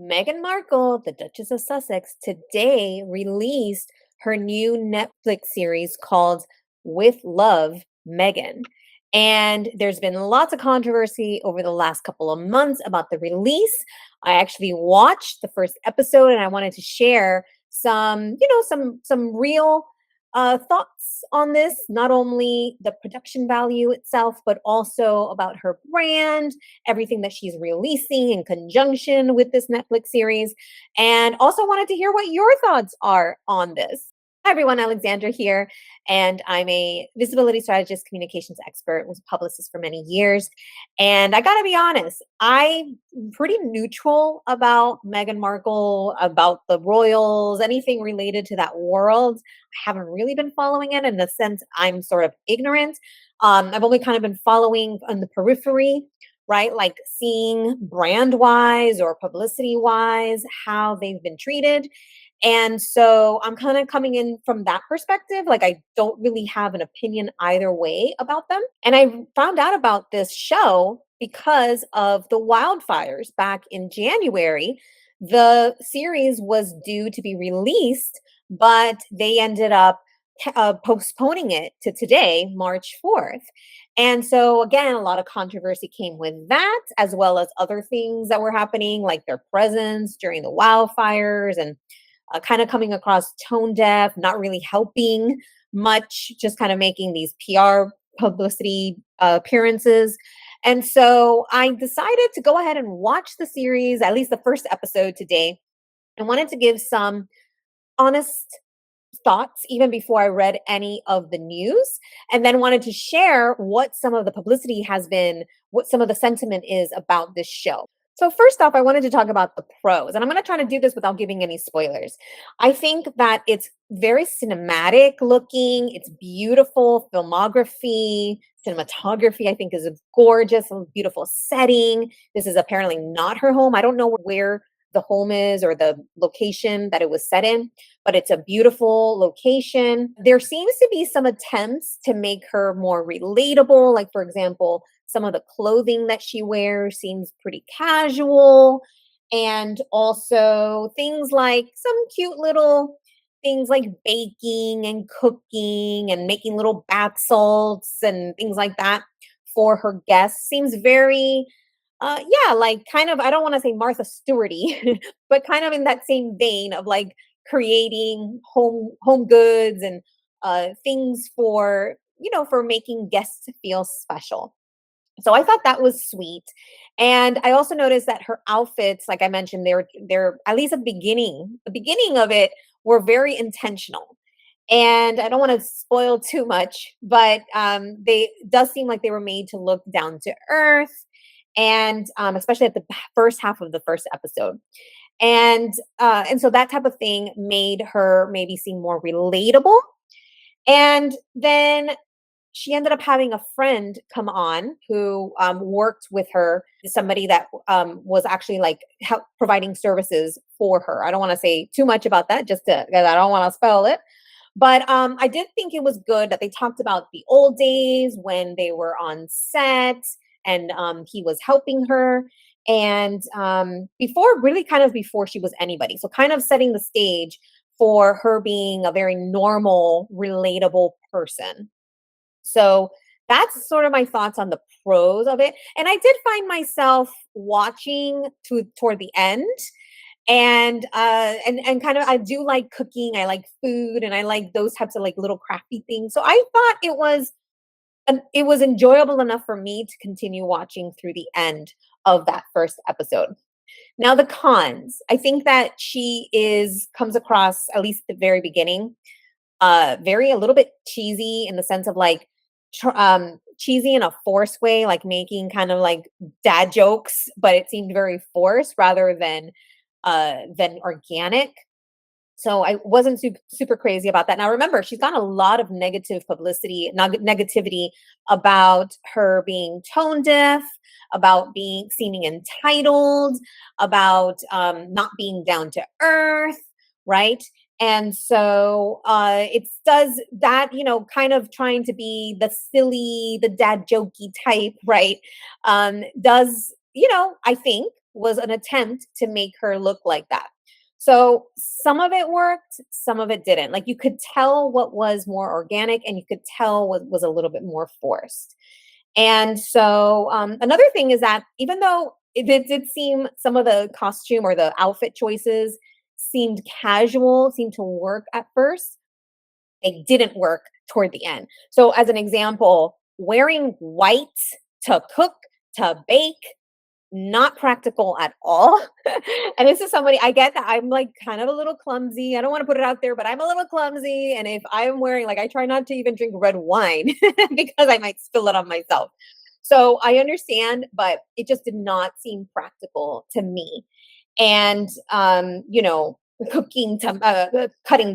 Meghan Markle, the Duchess of Sussex, today released her new Netflix series called With Love, Meghan. And there's been lots of controversy over the last couple of months about the release. I actually watched the first episode and I wanted to share some real thoughts on this, not only the production value itself, but also about her brand, everything that she's releasing in conjunction with this Netflix series, and also wanted to hear what your thoughts are on this. Hi, everyone. Alexandra here, and I'm a visibility strategist, communications expert, was a publicist for many years. And I got to be honest, I'm pretty neutral about Meghan Markle, about the royals, anything related to that world. I haven't really been following it in the sense I'm sort of ignorant. I've only kind of been following on the periphery, right? Like seeing brand wise or publicity wise how they've been treated. And so I'm kind of coming in from that perspective. Like, I don't really have an opinion either way about them. And I found out about this show because of the wildfires back in January. The series was due to be released, but they ended up postponing it to today, March 4th. And so, again, a lot of controversy came with that, as well as other things that were happening, like their presence during the wildfires and kind of coming across tone deaf, not really helping much, just kind of making these PR publicity appearances. And so I decided to go ahead and watch the series, at least the first episode today, and wanted to give some honest thoughts even before I read any of the news, and then wanted to share what some of the publicity has been, what some of the sentiment is about this show. So, first off, I wanted to talk about the pros, and I'm going to try to do this without giving any spoilers. I think that it's very cinematic looking, it's beautiful filmography, cinematography, I think is a gorgeous, a beautiful setting. This is apparently not her home. I don't know where the home is or the location that it was set in, but it's a beautiful location. There seems to be some attempts to make her more relatable. Like, for example, some of the clothing that she wears seems pretty casual. And also things like some cute little things like baking and cooking and making little bath salts and things like that for her guests seems very yeah, like kind of, I don't want to say Martha Stewarty, but kind of in that same vein of like creating home goods and things for, for making guests feel special. So I thought that was sweet. And I also noticed that her outfits, like I mentioned, they're at least at the beginning of it were very intentional. And I don't want to spoil too much, but they does seem like they were made to look down to earth, and especially at the first half of the first episode. And so that type of thing made her maybe seem more relatable. And then she ended up having a friend come on who worked with her, somebody that was actually like providing services for her. I don't want to say too much about that, just because I don't want to spoil it. But I did think it was good that they talked about the old days when they were on set and he was helping her. And before she was anybody. So kind of setting the stage for her being a very normal, relatable person. So that's sort of my thoughts on the pros of it. And I did find myself watching toward the end, and kind of, I do like cooking, I like food, and I like those types of like little crafty things. So I thought it was enjoyable enough for me to continue watching through the end of that first episode. Now the cons, I think that she comes across, at least at the very beginning, very a little bit cheesy in the sense of like cheesy in a forced way, like making kind of like dad jokes, but it seemed very forced rather than organic. So I wasn't super crazy about that. Now remember, she's got a lot of negative publicity, negativity about her being tone deaf, about seeming entitled, about not being down to earth, right? And so it does that, kind of trying to be the silly, the dad jokey type, right? Does, I think was an attempt to make her look like that. So some of it worked, some of it didn't. Like you could tell what was more organic and you could tell what was a little bit more forced. And so another thing is that even though it did seem some of the costume or the outfit choices seemed casual, seemed to work at first, they didn't work toward the end. So, as an example, wearing white to cook, to bake, not practical at all. And this is somebody I get that I'm like kind of a little clumsy. I don't want to put it out there, but I'm a little clumsy. And if I'm wearing, like, I try not to even drink red wine because I might spill it on myself. So I understand, but it just did not seem practical to me. And cutting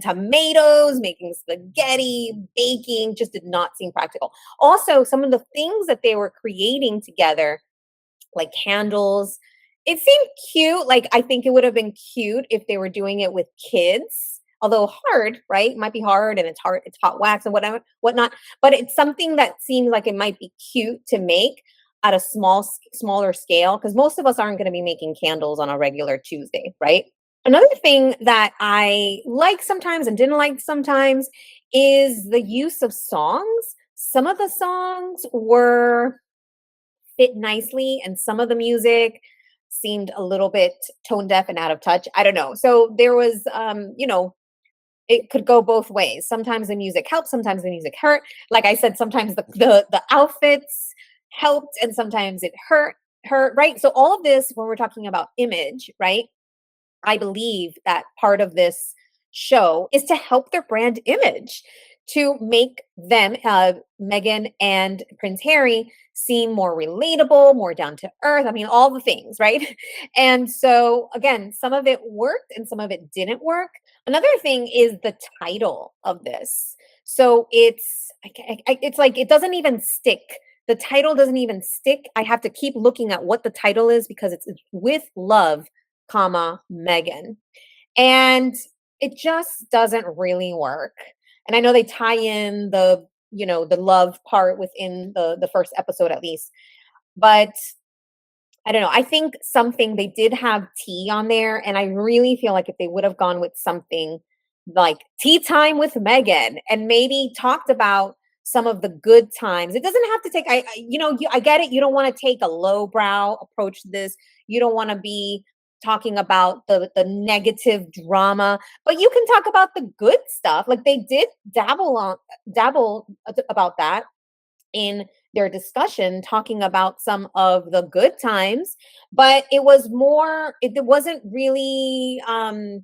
tomatoes, making spaghetti, baking just did not seem practical. Also, some of the things that they were creating together, like candles, it seemed cute. Like, I think it would have been cute if they were doing it with kids. Although hard, right? It might be hard, and it's hard, it's hot wax and whatever, whatnot. But it's something that seems like it might be cute to make at a smaller scale, because most of us aren't going to be making candles on a regular Tuesday, right? Another thing that I like sometimes and didn't like sometimes is the use of songs. Some of the songs were fit nicely, and some of the music seemed a little bit tone deaf and out of touch. I don't know. So there was, it could go both ways. Sometimes the music helped, sometimes the music hurt. Like I said, sometimes the outfits helped, and sometimes it hurt. Right. So all of this, when we're talking about image, right? I believe that part of this show is to help their brand image, to make them, Meghan and Prince Harry, seem more relatable, more down to earth. I mean, all the things, right? And so, again, some of it worked and some of it didn't work. Another thing is the title of this. So it's like it doesn't even stick. The title doesn't even stick. I have to keep looking at what the title is because it's with love, comma, Meghan. And it just doesn't really work. And I know they tie in the love part within the first episode at least. But I don't know. I think something they did have tea on there, and I really feel like if they would have gone with something like tea time with Megan and maybe talked about some of the good times. It doesn't have to take I get it. You don't want to take a lowbrow approach to this. You don't want to be talking about the negative drama, but you can talk about the good stuff. Like they did dabble about that in their discussion, talking about some of the good times, but it wasn't really, I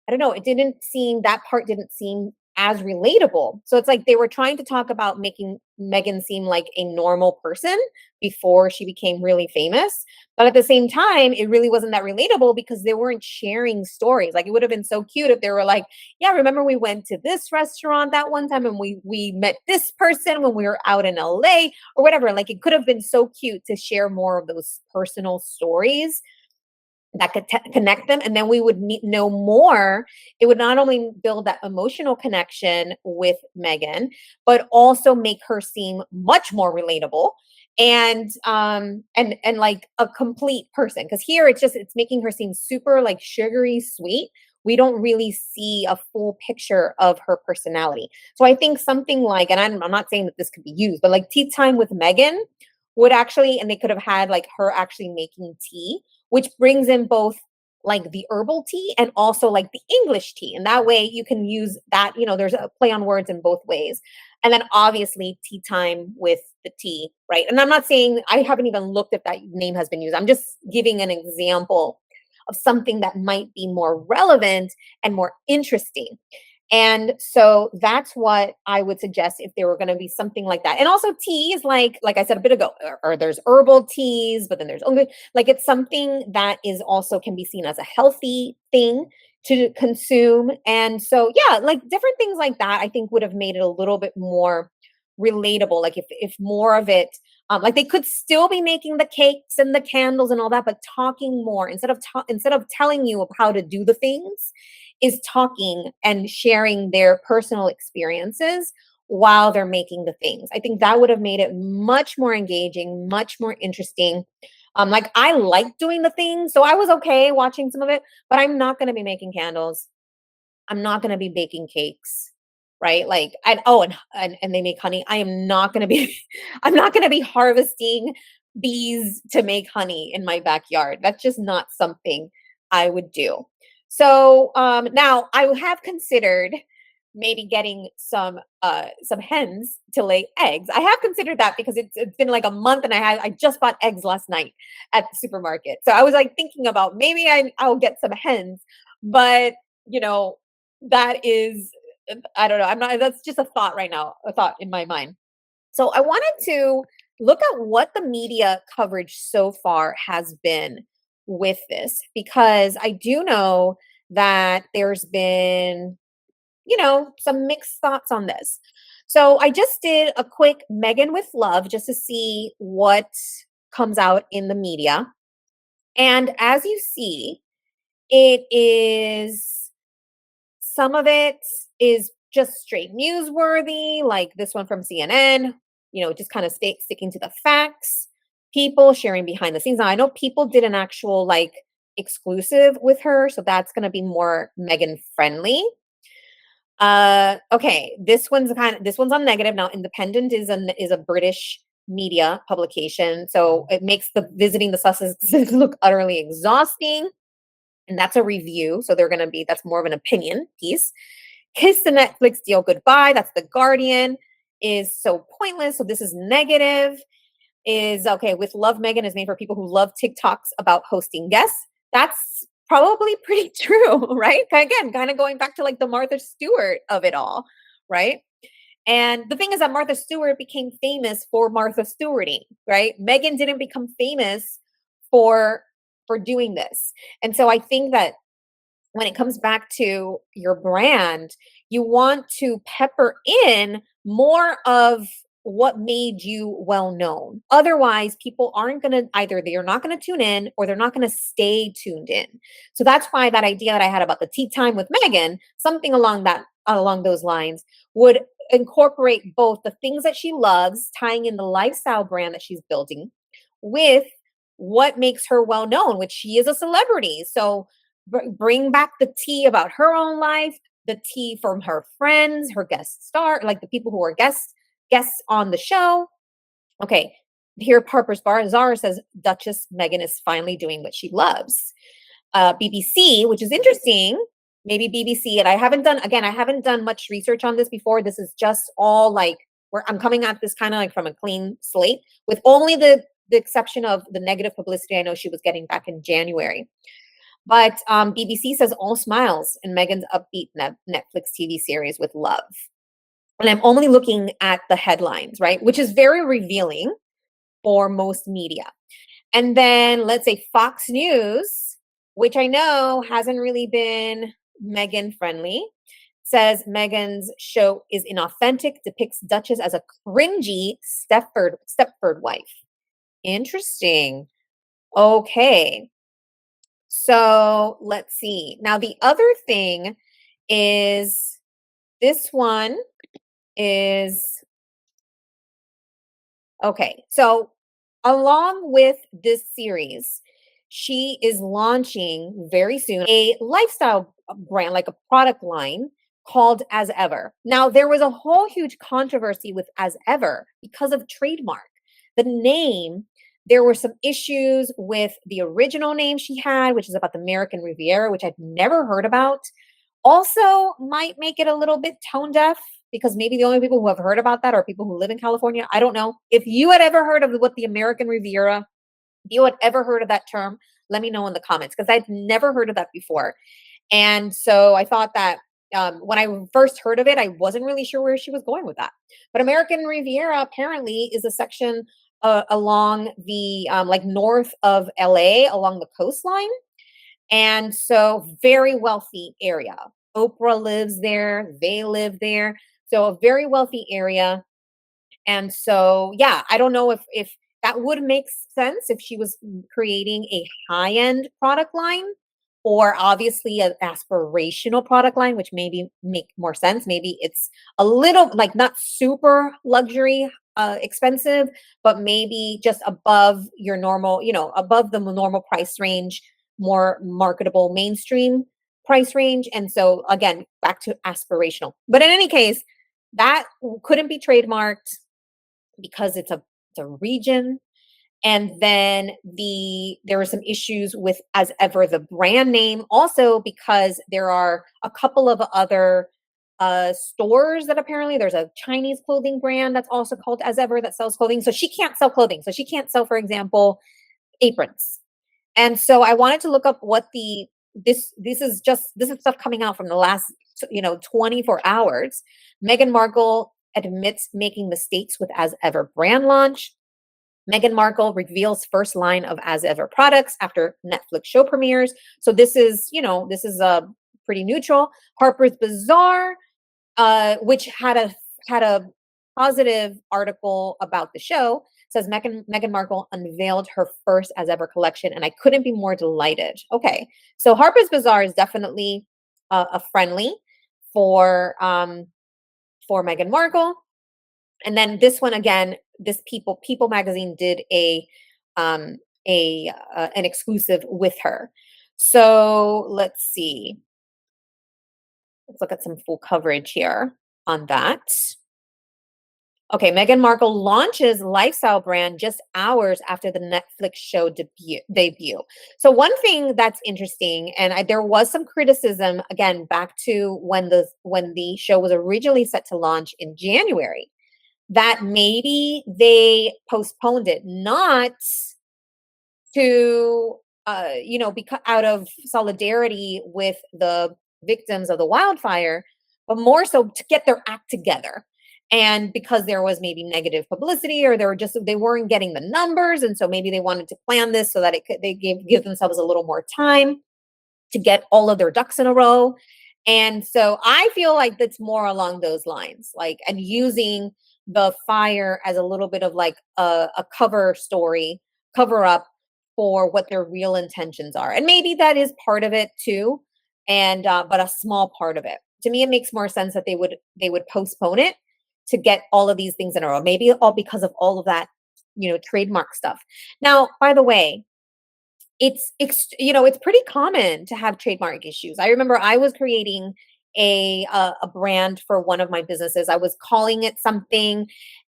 don't know, that part didn't seem as relatable. So it's like they were trying to talk about making Megan seem like a normal person before she became really famous. But at the same time, it really wasn't that relatable because they weren't sharing stories. Like it would have been so cute if they were like, yeah, remember we went to this restaurant that one time and we met this person when we were out in LA or whatever. Like it could have been so cute to share more of those personal stories that could connect them, and then we would know more. It would not only build that emotional connection with Megan, but also make her seem much more relatable and like a complete person, because here it's making her seem super like sugary sweet. We don't really see a full picture of her personality. So I think something like, and I'm not saying that this could be used, but like tea time with Megan would actually, and they could have had like her actually making tea, which brings in both like the herbal tea and also like the English tea. And that way you can use that, there's a play on words in both ways. And then obviously tea time with the tea, right? And I'm not saying, I haven't even looked if that name has been used. I'm just giving an example of something that might be more relevant and more interesting. And so that's what I would suggest if there were going to be something like that. And also teas, like I said a bit ago, or there's herbal teas, but then there's only like it's something that is also can be seen as a healthy thing to consume. And so yeah, like different things like that, I think would have made it a little bit more relatable. Like if more of it, like they could still be making the cakes and the candles and all that, but talking more instead of telling you of how to do the things, is talking and sharing their personal experiences while they're making the things. I think that would have made it much more engaging, much more interesting. Like I like doing the thing, so I was okay watching some of it, but I'm not going to be making candles. I'm not gonna be baking cakes, right? Like, and oh, and they make honey. I am not gonna be I'm not gonna be harvesting bees to make honey in my backyard. That's just not something I would do. So, now I have considered maybe getting some hens to lay eggs. I have considered that because it's been like a month and I just bought eggs last night at the supermarket. So I was like thinking about maybe I'll get some hens, but you know, that is I don't know. I'm not That's just a thought right now, a thought in my mind. So I wanted to look at what the media coverage so far has been with this because I do know that there's been, some mixed thoughts on this. So I just did a quick Megan with love just to see what comes out in the media. And as you see, it is some of it is just straight newsworthy, like this one from CNN, just kind of sticking to the facts. People sharing behind the scenes. Now, I know people did an actual like exclusive with her, so that's going to be more Megan friendly. Okay, this one's on negative. Now, Independent is a British media publication, so it makes the visiting the Sussexes look utterly exhausting. And that's a review. So that's more of an opinion piece. Kiss the Netflix deal goodbye. That's The Guardian. Is so pointless. So this is negative. Is okay with love. Megan is made for people who love TikToks about hosting guests. That's probably pretty true, right? Again, kind of going back to like the Martha Stewart of it all, right? And the thing is that Martha Stewart became famous for Martha Stewarting, right? Megan didn't become famous for doing this. And so I think that when it comes back to your brand, you want to pepper in more of what made you well known. Otherwise, people aren't going to either they're not going to tune in or they're not going to stay tuned in. So that's why that idea that I had about the tea time with Megan, something along those lines would incorporate both the things that she loves, tying in the lifestyle brand that she's building with what makes her well known, which she is a celebrity. So bring back the tea about her own life, the tea from her friends, her guest star, like the people who are guests on the show. Okay, here Harper's Bazaar says Duchess Meghan is finally doing what she loves. BBC, which is interesting, maybe BBC, and I haven't done much research on this before. This is just all like where I'm coming at this kind of like from a clean slate, with only the exception of the negative publicity I know she was getting back in January. But BBC says all smiles in Meghan's upbeat Netflix TV series with love. And I'm only looking at the headlines, right? Which is very revealing for most media. And then let's say Fox News, which I know hasn't really been Meghan friendly, says Meghan's show is inauthentic, depicts Duchess as a cringy Stepford wife. Interesting. Okay. So let's see. Now, the other thing is this one is okay. So, along with this series, she is launching very soon a lifestyle brand, like a product line called As Ever. Now, there was a whole huge controversy with As Ever because of trademark. The name, there were some issues with the original name she had, which is about the American Riviera, which I'd never heard about. Also, might make it a little bit tone deaf because maybe the only people who have heard about that are people who live in California. I don't know. If you had ever heard of what the American Riviera, if you had ever heard of that term, let me know in the comments because I'd never heard of that before. And so I thought that when I first heard of it, I wasn't really sure where she was going with that. But American Riviera apparently is a section along the like north of LA, along the coastline. And so, very wealthy area. Oprah lives there, they live there. So, a very wealthy area. And so, yeah, I don't know if that would make sense if she was creating a high-end product line. or obviously an aspirational product line, which maybe make more sense. Maybe it's a little like not super luxury expensive, but maybe just above your normal, above the normal price range, more marketable mainstream price range. And so again, back to aspirational. But in any case, that couldn't be trademarked because it's a region. And then there were some issues with as ever the brand name, also because there are a couple of other stores that apparently there's a Chinese clothing brand that's also called as ever that sells clothing. So she can't sell clothing. So she can't sell, for example, aprons. And so I wanted to look up what the this is stuff coming out from the last 24 hours. Meghan Markle admits making mistakes with as ever brand launch. Meghan Markle reveals first line of As Ever products after Netflix show premieres. So this is pretty neutral. Harper's Bazaar, which had a positive article about the show, says Meghan Markle unveiled her first As Ever collection, and I couldn't be more delighted. Okay, so Harper's Bazaar is definitely a friendly for Meghan Markle. And then this one again, this People magazine did um an exclusive with her. So let's see. Let's look at some full coverage here on that. Okay, Meghan Markle launches lifestyle brand just hours after the Netflix show debut. So one thing that's interesting, and there was some criticism again back to when the show was originally set to launch in January, that maybe they postponed it, not to, because out of solidarity with the victims of the wildfire, but more so to get their act together. And because there was maybe negative publicity, or they weren't getting the numbers, and so maybe they wanted to plan this so that they give themselves a little more time to get all of their ducks in a row. And so I feel like that's more along those lines, like, and using the fire as a little bit of like a cover up for what their real intentions are. And maybe that is part of it too. And but a small part of it. To me, it makes more sense that they would postpone it to get all of these things in a row. Maybe all because of all of that, trademark stuff. Now, by the way, it's pretty common to have trademark issues. I remember I was creating a brand for one of my businesses. I was calling it something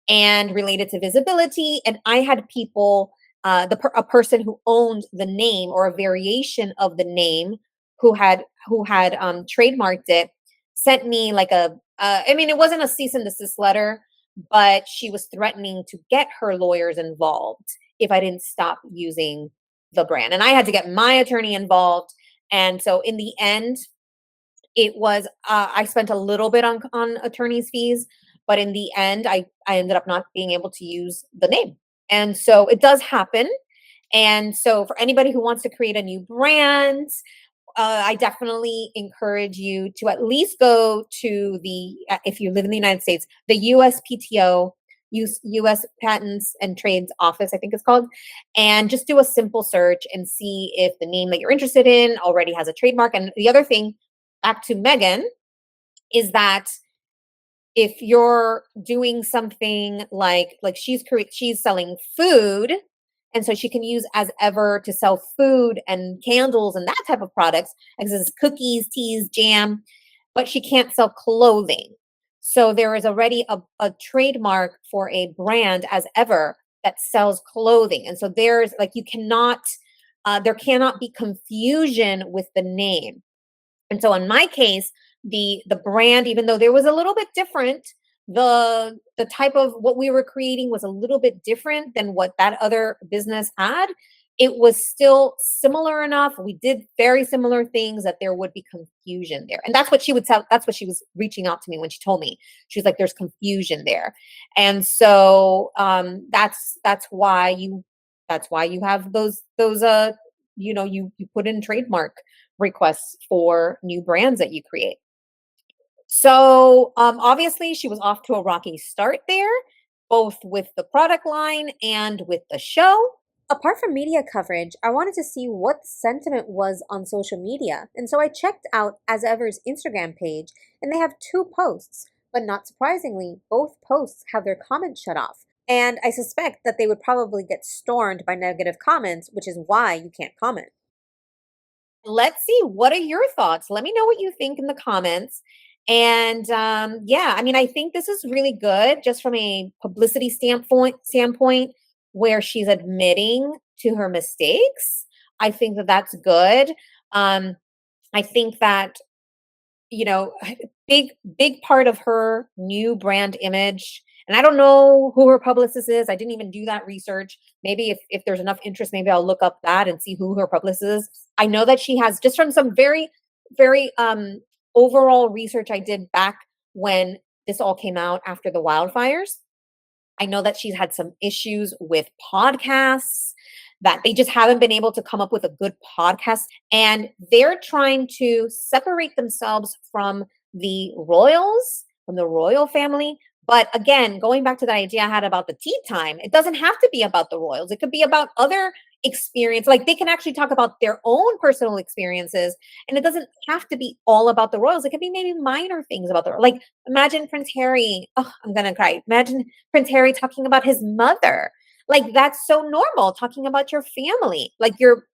and related to visibility, and I had people, a person who owned the name or a variation of the name, who had trademarked it, sent me like I mean, it wasn't a cease and desist letter, but she was threatening to get her lawyers involved if I didn't stop using the brand. And I had to get my attorney involved. And so in the end, it was I spent a little bit on attorney's fees, but in the end, I ended up not being able to use the name. And so it does happen. And so for anybody who wants to create a new brand, I definitely encourage you to at least go to if you live in the United States, the USPTO, US Patents and Trades Office, I think it's called, and just do a simple search and see if the name that you're interested in already has a trademark. And the other thing, back to Megan, is that if you're doing something like she's selling food, and so she can use as ever to sell food and candles and that type of products, like this is cookies, teas, jam, but she can't sell clothing. So there is already a trademark for a brand as ever that sells clothing. And so there's like there cannot be confusion with the name. And so in my case, the brand, even though there was a little bit different, the type of what we were creating was a little bit different than what that other business had. It was still similar enough. We did very similar things that there would be confusion there. And that's what she would tell. That's what she was reaching out to me when she told me. She was like, there's confusion there. And so that's why you have those you put in trademark requests for new brands that you create. So obviously she was off to a rocky start there, both with the product line and with the show. Apart from media coverage, I wanted to see what the sentiment was on social media. And so I checked out As Ever's Instagram page, and they have two posts. But not surprisingly, both posts have their comments shut off. And I suspect that they would probably get stormed by negative comments, which is why you can't comment. Let's see, what are your thoughts? Let me know what you think in the comments. And yeah, I mean, I think this is really good just from a publicity standpoint where she's admitting to her mistakes. I think that that's good. Um, I think that big part of her new brand image, and I don't know who her publicist is. I didn't even do that research. Maybe if there's enough interest, maybe I'll look up that and see who her publicist is. I know that she has, just from some very overall research I did back when this all came out after the wildfires. I know that she's had some issues with podcasts, that they just haven't been able to come up with a good podcast. And they're trying to separate themselves from from the royal family. But again, going back to the idea I had about the tea time, it doesn't have to be about the royals. It could be about other experience. Like they can actually talk about their own personal experiences, and it doesn't have to be all about the royals. It could be maybe minor things about like imagine Prince Harry. Oh, I'm gonna cry. Imagine Prince Harry talking about his mother. Like that's so normal, talking about your family. Like your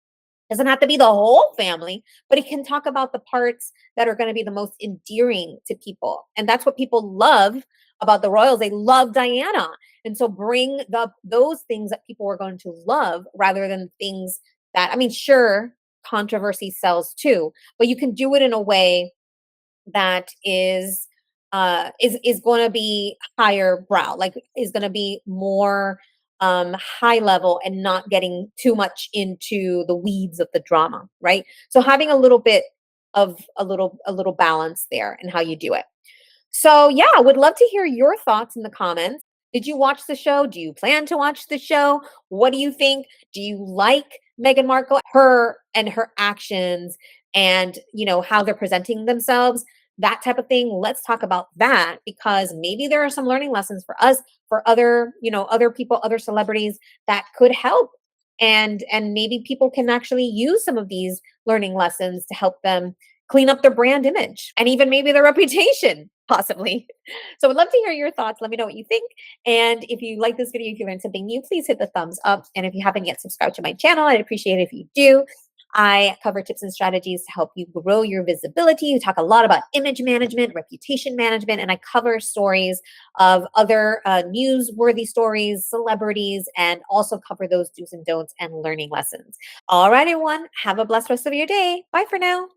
doesn't have to be the whole family, but it can talk about the parts that are going to be the most endearing to people. And that's what people love about the royals. They love Diana. And so bring those things that people are going to love rather than things that, I mean, sure, controversy sells too, but you can do it in a way that is going to be higher brow, like is going to be more high level and not getting too much into the weeds of the drama, right? So having a little bit of a little balance there in how you do it. So, yeah, would love to hear your thoughts in the comments. Did you watch the show? Do you plan to watch the show? What do you think? Do you like Meghan Markle, her and her actions and, how they're presenting themselves? That type of thing. Let's talk about that because maybe there are some learning lessons for us, for other people, other celebrities that could help. And maybe people can actually use some of these learning lessons to help them clean up their brand image and even maybe their reputation, possibly. So I'd love to hear your thoughts. Let me know what you think. And if you like this video, if you learned something new, please hit the thumbs up. And if you haven't yet subscribed to my channel, I'd appreciate it if you do. I cover tips and strategies to help you grow your visibility. We talk a lot about image management, reputation management, and I cover stories of other newsworthy stories, celebrities, and also cover those do's and don'ts and learning lessons. All right, everyone. Have a blessed rest of your day. Bye for now.